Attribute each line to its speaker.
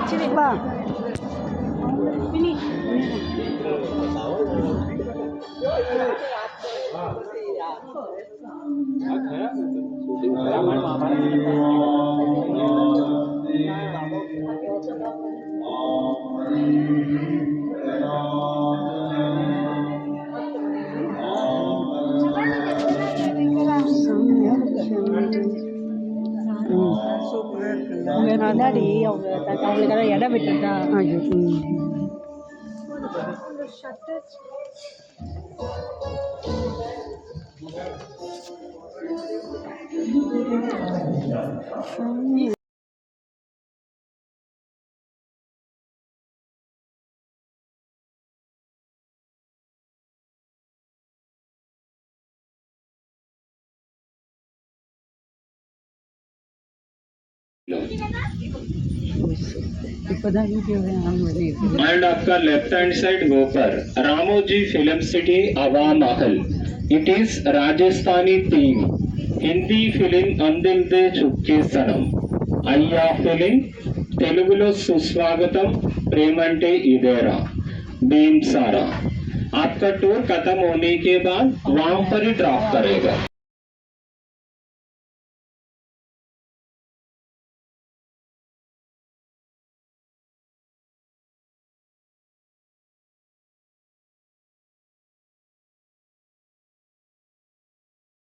Speaker 1: Sini bang. Ini. முன்னாடி அவங்களுக்கெல்லாம் இடம் விட்டுட்டா
Speaker 2: एंड आपका लेफ्ट हैंड साइड गो पर Ramoji film City Hawa Mahal. It is Rajasthani theme. Hindi film अंदिल दे चुक्के सनम. अय्या फिल्म तेलुगुलो सुस्वागतम प्रेमंटे इदेरा भीम सारा. आपका टूर खत्म होने के बाद वहां पर ही ड्रॉप करेगा.